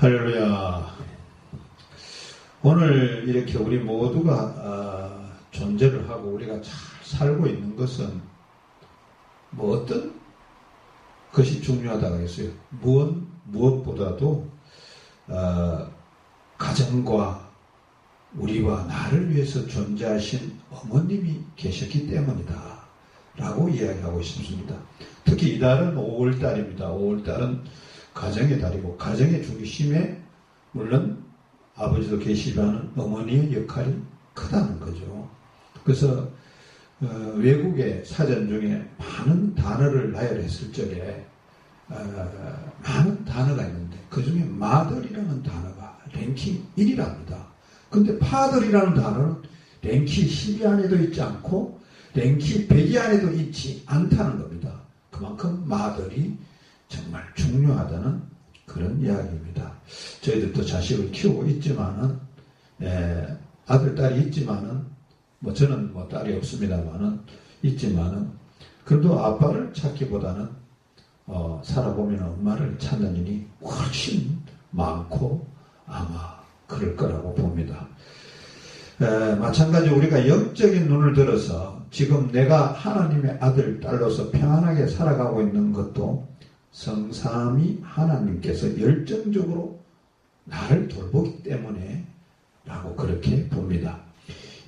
할렐루야. 오늘 이렇게 우리 모두가 존재를 하고 우리가 잘 살고 있는 것은 뭐 어떤 것이 중요하다고 했어요. 무엇보다도 가정과 우리와 나를 위해서 존재하신 어머님이 계셨기 때문이다 라고 이야기하고 싶습니다. 특히 이달은 5월달입니다. 5월달은 가정의 달이고 가정의 중심에 물론 아버지도 계시지만 어머니의 역할이 크다는 거죠. 그래서 외국의 사전 중에 많은 단어를 나열했을 적에 많은 단어가 있는데 그 중에 mother이라는 단어가 랭킹 1위랍니다. 근데 father이라는 단어는 랭킹 10위 안에도 있지 않고 랭킹 100위 안에도 있지 않다는 겁니다. 그만큼 mother이 정말 중요하다는 그런 이야기입니다. 저희들도 자식을 키우고 있지만은 아들, 딸이 있지만은 뭐 저는 뭐 딸이 없습니다만은 있지만은 그래도 아빠를 찾기보다는 살아보면 엄마를 찾는 일이 훨씬 많고 아마 그럴 거라고 봅니다. 마찬가지로 우리가 영적인 눈을 들어서 지금 내가 하나님의 아들, 딸로서 평안하게 살아가고 있는 것도 성삼위 하나님께서 열정적으로 나를 돌보기 때문에 라고 그렇게 봅니다.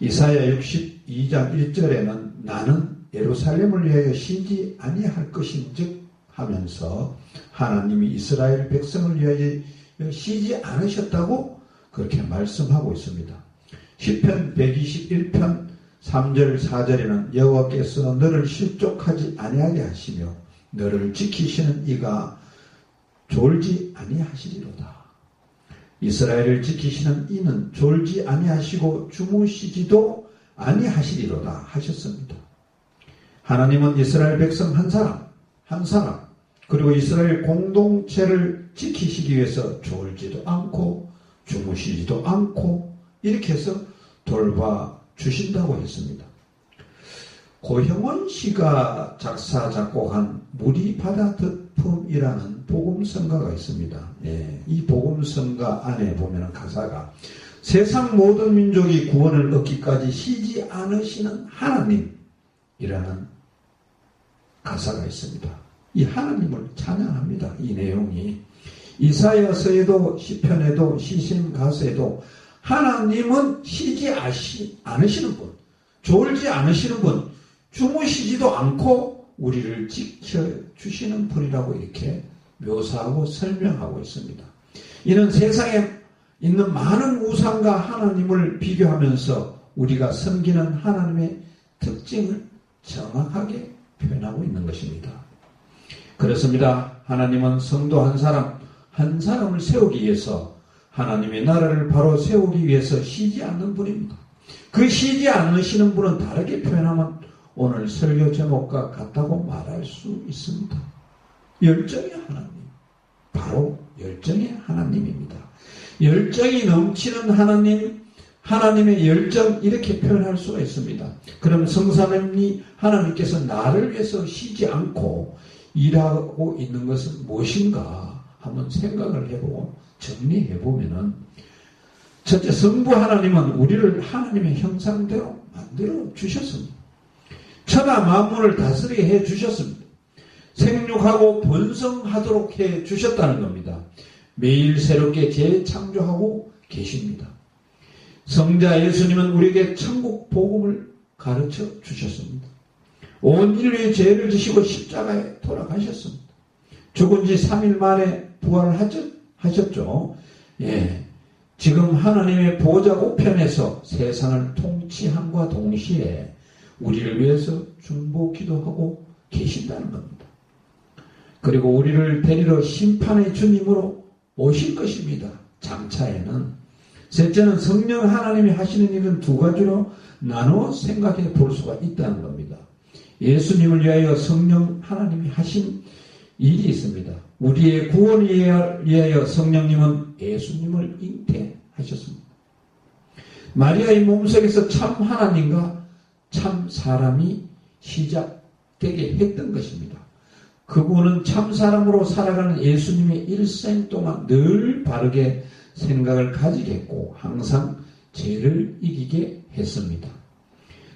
이사야 62장 1절에는 나는 예루살렘을 위하여 쉬지 아니할 것인즉 하면서 하나님이 이스라엘 백성을 위하여 쉬지 않으셨다고 그렇게 말씀하고 있습니다. 시편 121편 3절 4절에는 여호와께서 너를 실족하지 아니하게 하시며 너를 지키시는 이가 졸지 아니하시리로다. 이스라엘을 지키시는 이는 졸지 아니하시고 주무시지도 아니하시리로다 하셨습니다. 하나님은 이스라엘 백성 한 사람 그리고 이스라엘 공동체를 지키시기 위해서 졸지도 않고 주무시지도 않고 이렇게 해서 돌봐주신다고 했습니다. 고형원 씨가 작사 작곡한 물이 바다 덮음이라는 복음성가가 있습니다. 이 복음성가 안에 보면 가사가 세상 모든 민족이 구원을 얻기까지 쉬지 않으시는 하나님이라는 가사가 있습니다. 이 하나님을 찬양합니다. 이 내용이 이사야서에도 시편에도 시심가서에도 하나님은 쉬지 않으시는 분, 졸지 않으시는 분, 주무시지도 않고 우리를 지켜주시는 분이라고 이렇게 묘사하고 설명하고 있습니다. 이는 세상에 있는 많은 우상과 하나님을 비교하면서 우리가 섬기는 하나님의 특징을 정확하게 표현하고 있는 것입니다. 그렇습니다. 하나님은 성도 한 사람을 세우기 위해서 하나님의 나라를 바로 세우기 위해서 쉬지 않는 분입니다. 그 쉬지 않으시는 분은 다르게 표현하면 오늘 설교 제목과 같다고 말할 수 있습니다. 열정의 하나님, 바로 열정의 하나님입니다. 열정이 넘치는 하나님의 열정 이렇게 표현할 수가 있습니다. 그럼 성삼위 하나님께서 나를 위해서 쉬지 않고 일하고 있는 것은 무엇인가 한번 생각을 해보고 정리해보면은 첫째, 성부 하나님은 우리를 하나님의 형상대로 만들어 주셨습니다. 천하 만물을 다스리게 해 주셨습니다. 생육하고 번성하도록 해 주셨다는 겁니다. 매일 새롭게 재창조하고 계십니다. 성자 예수님은 우리에게 천국 복음을 가르쳐 주셨습니다. 온 인류의 죄를 지시고 십자가에 돌아가셨습니다. 죽은 지 3일 만에 부활하셨죠. 지금 하나님의 보좌 우편에서 세상을 통치함과 동시에 우리를 위해서 중보 기도하고 계신다는 겁니다. 그리고 우리를 데리러 심판의 주님으로 오실 것입니다. 장차에는. 셋째는 성령 하나님이 하시는 일은 두 가지로 나누어 생각해 볼 수가 있다는 겁니다. 예수님을 위하여 성령 하나님이 하신 일이 있습니다. 우리의 구원을 위하여 성령님은 예수님을 잉태하셨습니다. 마리아의 몸속에서 참 하나님과 참 사람이 시작되게 했던 것입니다. 그분은 참사람으로 살아가는 예수님의 일생 동안 늘 바르게 생각을 가지겠고 항상 죄를 이기게 했습니다.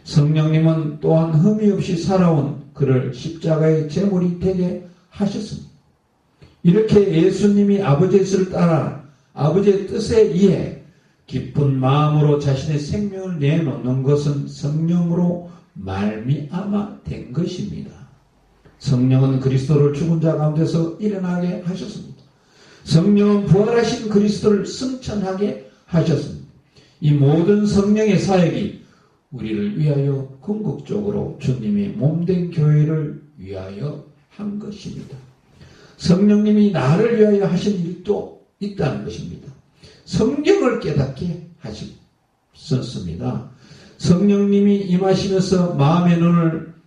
성령님은 또한 흠이 없이 살아온 그를 십자가의 제물이 되게 하셨습니다. 이렇게 예수님이 아버지의 뜻을 따라 아버지의 뜻에 의해 기쁜 마음으로 자신의 생명을 내놓는 것은 성령으로 말미암아 된 것입니다. 성령은 그리스도를 죽은 자 가운데서 일어나게 하셨습니다. 성령은 부활하신 그리스도를 승천하게 하셨습니다. 이 모든 성령의 사역이 우리를 위하여 궁극적으로 주님의 몸된 교회를 위하여 한 것입니다. 성령님이 나를 위하여 하신 일도 있다는 것입니다. 성경을 깨닫게 하셨습니다. 성령님이 임하시면서 마음의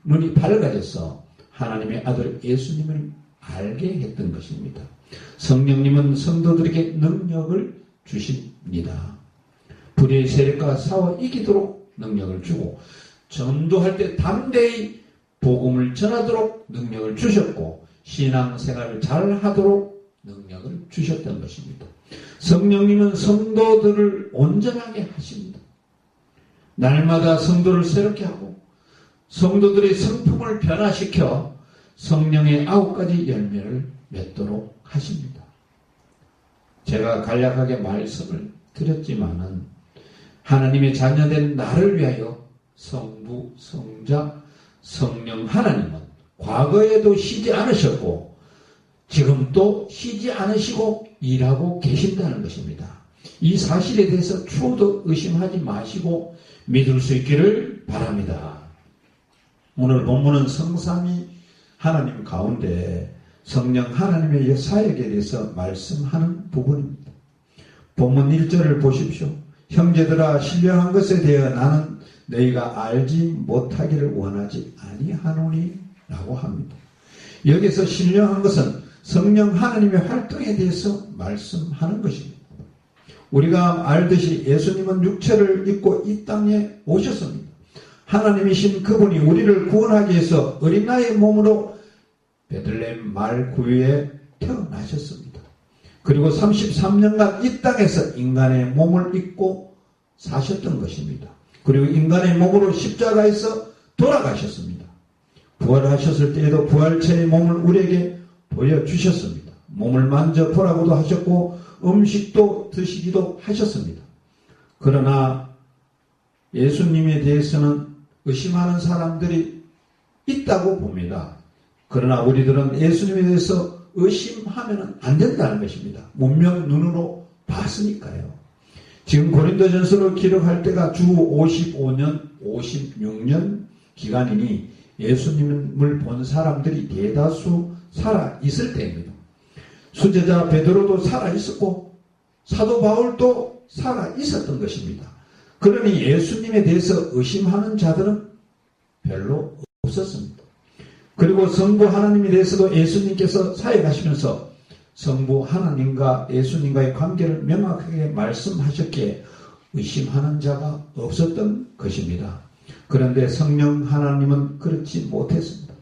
눈이 밝아져서 하나님의 아들 예수님을 알게 했던 것입니다. 성령님은 성도들에게 능력을 주십니다. 불의의 세력과 싸워 이기도록 능력을 주고 전도할 때 담대히 복음을 전하도록 능력을 주셨고 신앙생활을 잘하도록 능력을 주셨던 것입니다. 성령님은 성도들을 온전하게 하십니다. 날마다 성도를 새롭게 하고 성도들의 성품을 변화시켜 성령의 9가지 열매를 맺도록 하십니다. 제가 간략하게 말씀을 드렸지만은 하나님의 자녀된 나를 위하여 성부, 성자, 성령 하나님은 과거에도 쉬지 않으셨고 지금도 쉬지 않으시고 일하고 계신다는 것입니다. 이 사실에 대해서 추호도 의심하지 마시고 믿을 수 있기를 바랍니다. 오늘 본문은 성삼위 하나님 가운데 성령 하나님의 사역에 대해서 말씀하는 부분입니다. 본문 1절을 보십시오. 형제들아 신령한 것에 대하여 나는 너희가 알지 못하기를 원하지 아니하노니 라고 합니다. 여기서 신령한 것은 성령 하나님의 활동에 대해서 말씀하는 것입니다. 우리가 알듯이 예수님은 육체를 입고 이 땅에 오셨습니다. 하나님이신 그분이 우리를 구원하기 위해서 어린 나이의 몸으로 베들레헴 말 구유에 태어나셨습니다. 그리고 33년간 이 땅에서 인간의 몸을 입고 사셨던 것입니다. 그리고 인간의 몸으로 십자가에서 돌아가셨습니다. 부활하셨을 때에도 부활체의 몸을 우리에게 보여주셨습니다. 몸을 만져보라고도 하셨고 음식도 드시기도 하셨습니다. 그러나 예수님에 대해서는 의심하는 사람들이 있다고 봅니다. 그러나 우리들은 예수님에 대해서 의심하면 안 된다는 것입니다. 문명 눈으로 봤으니까요. 지금 고린도전서를 기록할 때가 주 55년, 56년 기간이니 예수님을 본 사람들이 대다수 살아 있을 때입니다. 수제자 베드로도 살아 있었고 사도 바울도 살아 있었던 것입니다. 그러니 예수님에 대해서 의심하는 자들은 별로 없었습니다. 그리고 성부 하나님에 대해서도 예수님께서 사역하시면서 성부 하나님과 예수님과의 관계를 명확하게 말씀하셨기에 의심하는 자가 없었던 것입니다. 그런데 성령 하나님은 그렇지 못했습니다.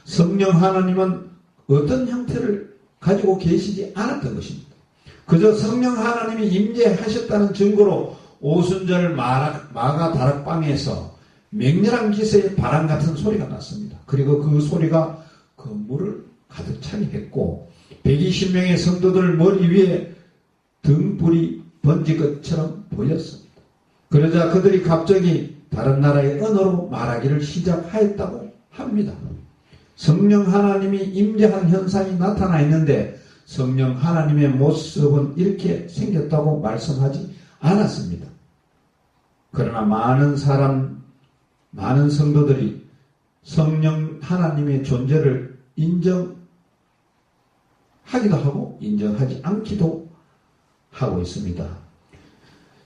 성령 하나님은 어떤 형태를 가지고 계시지 않았던 것입니다. 그저 성령 하나님이 임재하셨다는 증거로 오순절 마가 다락방에서 맹렬한 기세의 바람 같은 소리가 났습니다. 그리고 그 소리가 건물을 가득 차게 했고 120명의 성도들 머리 위에 등불이 번진 것처럼 보였습니다. 그러자 그들이 갑자기 다른 나라의 언어로 말하기를 시작하였다고 합니다. 성령 하나님이 임재한 현상이 나타나 있는데 성령 하나님의 모습은 이렇게 생겼다고 말씀하지 않았습니다. 그러나 많은 성도들이 성령 하나님의 존재를 인정하기도 하고 인정하지 않기도 하고 있습니다.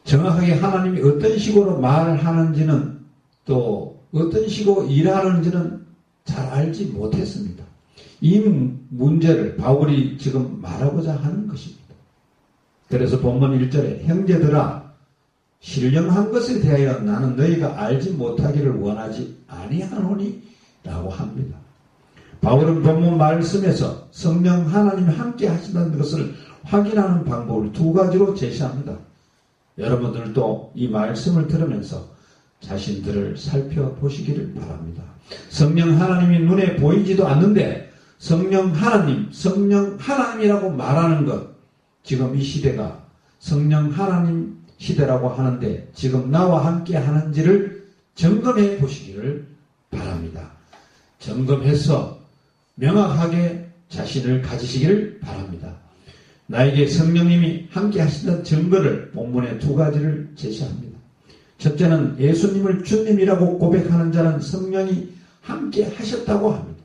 정확하게 하나님이 어떤 식으로 말하는지는 또 어떤 식으로 일하는지는 잘 알지 못했습니다. 이 문제를 바울이 지금 말하고자 하는 것입니다. 그래서 본문 1절에 형제들아 신령한 것에 대하여 나는 너희가 알지 못하기를 원하지 아니하노니 라고 합니다. 바울은 본문 말씀에서 성령 하나님이 함께 하신다는 것을 확인하는 방법을 두 가지로 제시합니다. 여러분들도 이 말씀을 들으면서 자신들을 살펴보시기를 바랍니다. 성령 하나님이 눈에 보이지도 않는데 성령 하나님이라고 말하는 것, 지금 이 시대가 성령 하나님 시대라고 하는데 지금 나와 함께 하는지를 점검해 보시기를 바랍니다. 점검해서 명확하게 자신을 가지시기를 바랍니다. 나에게 성령님이 함께 하신다는 증거를 본문에 두 가지를 제시합니다. 첫째는 예수님을 주님이라고 고백하는 자는 성령이 함께 하셨다고 합니다.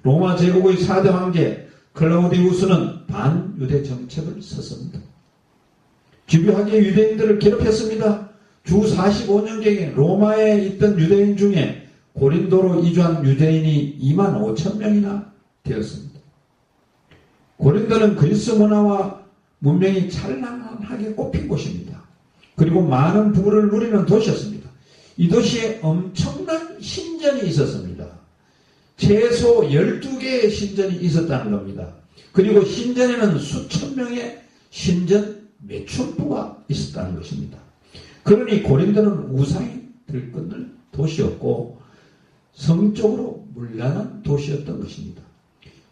로마 제국의 4대 황제 클라우디우스는 반유대 정책을 썼습니다. 집요하게 유대인들을 괴롭혔습니다. 주 45년경에 로마에 있던 유대인 중에 고린도로 이주한 유대인이 25,000명이나 되었습니다. 고린도는 그리스 문화와 문명이 찬란하게 꼽힌 곳입니다. 그리고 많은 부를 누리는 도시였습니다. 이 도시에 엄청난 신전이 있었습니다. 최소 12개의 신전이 있었다는 겁니다. 그리고 신전에는 수천 명의 신전 매춘부가 있었다는 것입니다. 그러니 고린도는 우상이 들끓는 도시였고 성적으로 문란한 도시였던 것입니다.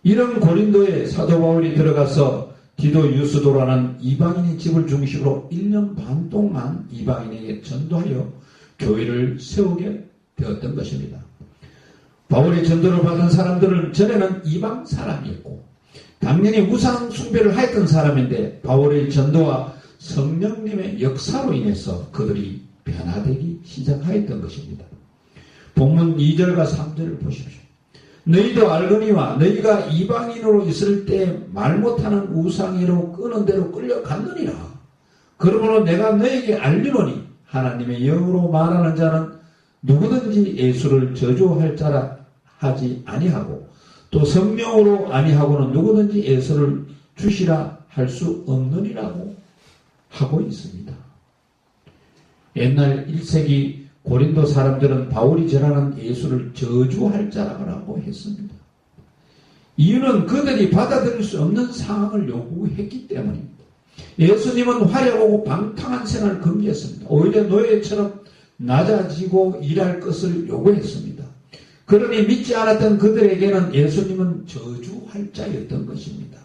이런 고린도에 사도 바울이 들어가서 디도 유스도라는 이방인의 집을 중심으로 1년 반 동안 이방인에게 전도하여 교회를 세우게 되었던 것입니다. 바울의 전도를 받은 사람들은 전에는 이방 사람이었고 당연히 우상 숭배를 하였던 사람인데 바울의 전도와 성령님의 역사로 인해서 그들이 변화되기 시작하였던 것입니다. 본문 2절과 3절을 보십시오. 너희도 알거니와 너희가 이방인으로 있을 때 말 못하는 우상이로 끄는 대로 끌려갔느니라. 그러므로 내가 너희에게 알리노니 하나님의 영으로 말하는 자는 누구든지 예수를 저주할 자라 하지 아니하고 또 성령으로 아니하고는 누구든지 예수를 주시라 할 수 없느니라고 하고 있습니다. 옛날 1세기 고린도 사람들은 바울이 전하는 예수를 저주할 자라고 했습니다. 이유는 그들이 받아들일 수 없는 상황을 요구했기 때문입니다. 예수님은 화려하고 방탕한 생활을 금지했습니다. 오히려 노예처럼 낮아지고 일할 것을 요구했습니다. 그러니 믿지 않았던 그들에게는 예수님은 저주할 자였던 것입니다.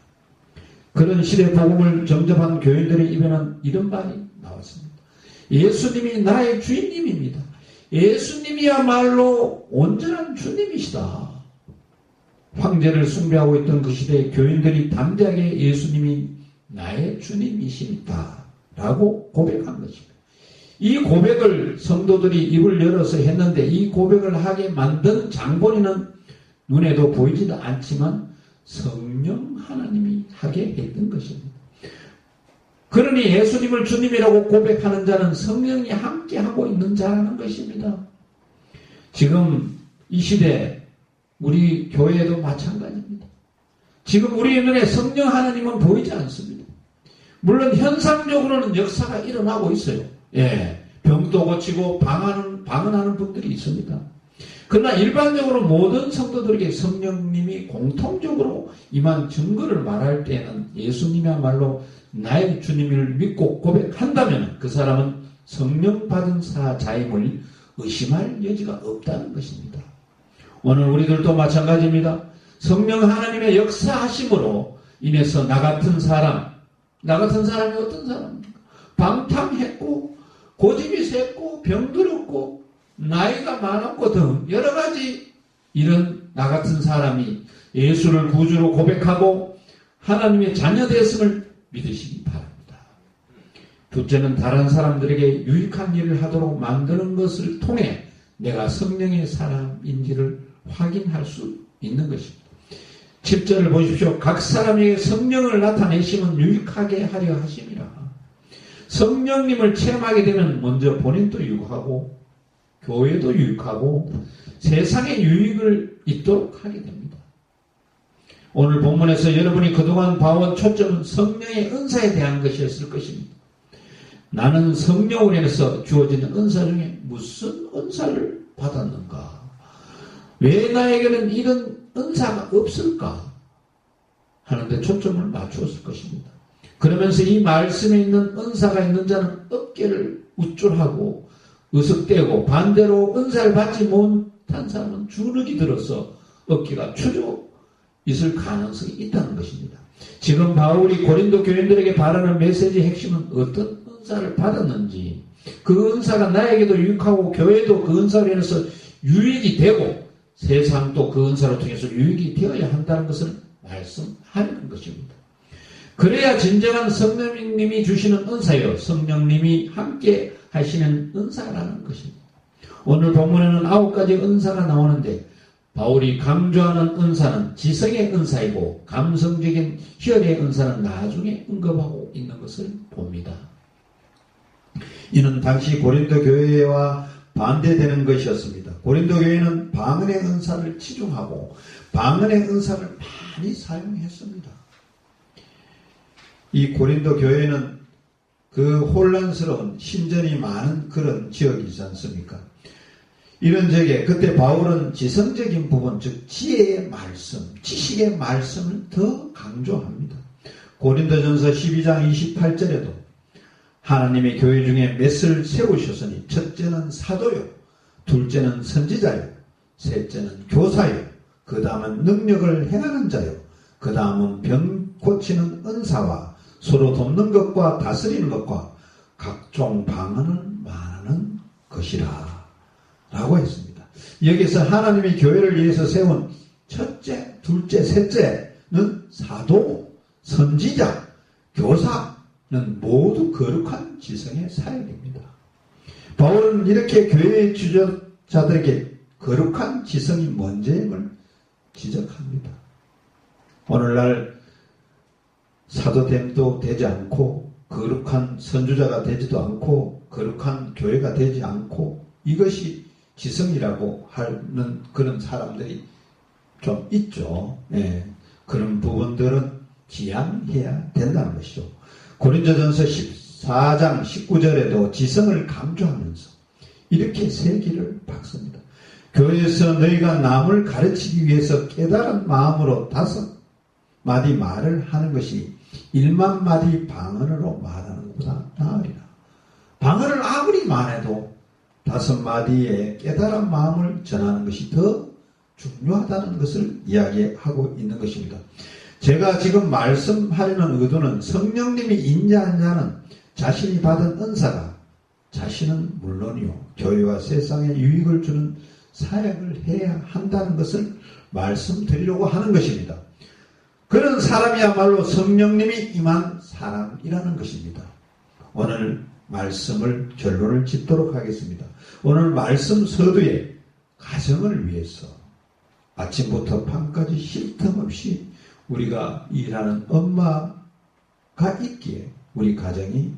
그런 시대 복음을 정접한 교인들의 입에는 이런 말이 나왔습니다. 예수님이 나의 주인님입니다. 예수님이야말로 온전한 주님이시다. 황제를 숭배하고 있던 그 시대의 교인들이 담대하게 예수님이 나의 주님이십니다. 라고 고백한 것입니다. 이 고백을 성도들이 입을 열어서 했는데 이 고백을 하게 만든 장본인은 눈에도 보이지도 않지만 성령 하나님이 하게 했던 것입니다. 그러니 예수님을 주님이라고 고백하는 자는 성령이 함께하고 있는 자라는 것입니다. 지금 이 시대 우리 교회도 마찬가지입니다. 지금 우리의 눈에 성령 하나님은 보이지 않습니다. 물론 현상적으로는 역사가 일어나고 있어요. 예, 병도 고치고 방언하는 분들이 있습니다. 그러나 일반적으로 모든 성도들에게 성령님이 공통적으로 임한 증거를 말할 때는 예수님이야말로 나의 주님을 믿고 고백한다면 그 사람은 성령 받은 자임을 의심할 여지가 없다는 것입니다. 오늘 우리들도 마찬가지입니다. 성령 하나님의 역사하심으로 인해서 나 같은 사람이 어떤 사람입니까? 방탕했고 고집이 셌고 병들었고 나이가 많았고 등 여러 가지 이런 나 같은 사람이 예수를 구주로 고백하고 하나님의 자녀 되었음을 믿으시기 바랍니다. 둘째는 다른 사람들에게 유익한 일을 하도록 만드는 것을 통해 내가 성령의 사람인지를 확인할 수 있는 것입니다. 10절을 보십시오. 각 사람에게 성령을 나타내시면 유익하게 하려 하심이라. 성령님을 체험하게 되면 먼저 본인도 유익하고 교회도 유익하고 세상에 유익을 있도록 하게 됩니다. 오늘 본문에서 여러분이 그동안 봐온 초점은 성령의 은사에 대한 것이었을 것입니다. 나는 성령으로 인해서 주어지는 은사 중에 무슨 은사를 받았는가? 왜 나에게는 이런 은사가 없을까 하는데 초점을 맞추었을 것입니다. 그러면서 이 말씀에 있는 은사가 있는 자는 어깨를 우쭐하고 으석대고 반대로 은사를 받지 못한 사람은 주눅이 들어서 어깨가 추져 있을 가능성이 있다는 것입니다. 지금 바울이 고린도 교인들에게 바라는 메시지의 핵심은 어떤 은사를 받았는지, 그 은사가 나에게도 유익하고 교회도 그 은사로 인해서 유익이 되고 세상도 그 은사를 통해서 유익이 되어야 한다는 것을 말씀하는 것입니다. 그래야 진정한 성령님이 주시는 은사요, 성령님이 함께 하시는 은사라는 것입니다. 오늘 본문에는 9가지 은사가 나오는데 바울이 강조하는 은사는 지성의 은사이고 감성적인 희열의 은사는 나중에 언급하고 있는 것을 봅니다. 이는 당시 고린도 교회와 반대되는 것이었습니다. 고린도 교회는 방언의 은사를 치중하고 방언의 은사를 많이 사용했습니다. 이 고린도 교회는 그 혼란스러운 신전이 많은 그런 지역이지 않습니까? 이런 적에 그때 바울은 지성적인 부분, 즉 지혜의 말씀, 지식의 말씀을 더 강조합니다. 고린도전서 12장 28절에도 하나님의 교회 중에 맷을 세우셨으니 첫째는 사도요, 둘째는 선지자요, 셋째는 교사요, 그 다음은 능력을 행하는 자요, 그 다음은 병 고치는 은사와 서로 돕는 것과 다스리는 것과 각종 방언을 말하는 것이라 라고 했습니다. 여기서 하나님이 교회를 위해서 세운 첫째, 둘째, 셋째는 사도, 선지자, 교사는 모두 거룩한 지성의 사역입니다. 바울은 이렇게 교회의 주저자들에게 거룩한 지성이 뭔지를 지적합니다. 오늘날 사도됨도 되지 않고 거룩한 선주자가 되지도 않고 거룩한 교회가 되지 않고 이것이 지성이라고 하는 그런 사람들이 좀 있죠. 예, 그런 부분들은 지양해야 된다는 것이죠. 고린도전서 14장 19절에도 지성을 강조하면서 이렇게 세기를 박습니다. 교회에서 너희가 남을 가르치기 위해서 깨달은 마음으로 5마디 말을 하는 것이 1만 마디 방언으로 말하는 것보다 나으리라. 방언을 아무리 말해도 5마디의 깨달은 마음을 전하는 것이 더 중요하다는 것을 이야기하고 있는 것입니다. 제가 지금 말씀하려는 의도는 성령님이 인자한 자는 자신이 받은 은사가 자신은 물론이요 교회와 세상에 유익을 주는 사역을 해야 한다는 것을 말씀드리려고 하는 것입니다. 그런 사람이야말로 성령님이 임한 사람이라는 것입니다. 오늘 말씀을 결론을 짓도록 하겠습니다. 오늘 말씀 서두에 가정을 위해서 아침부터 밤까지 쉴 틈 없이 우리가 일하는 엄마가 있기에 우리 가정이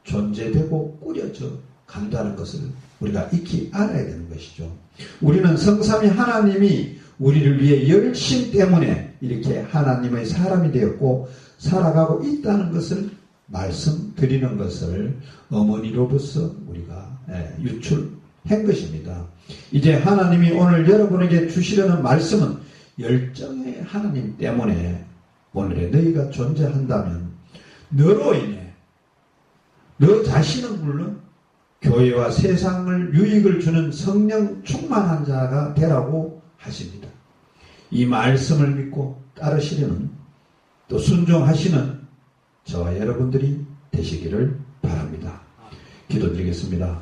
존재되고 꾸려져 간다는 것을 우리가 익히 알아야 되는 것이죠. 우리는 성삼위 하나님이 우리를 위해 열심 때문에 이렇게 하나님의 사람이 되었고 살아가고 있다는 것을 말씀드리는 것을 어머니로부터 우리가 유출한 것입니다. 이제 하나님이 오늘 여러분에게 주시려는 말씀은 열정의 하나님 때문에 오늘의 너희가 존재한다면 너로 인해 너 자신은 물론 교회와 세상을 유익을 주는 성령 충만한 자가 되라고 하십니다. 이 말씀을 믿고 따르시려는 또 순종하시는 저와 여러분들이 되시기를 바랍니다. 기도드리겠습니다.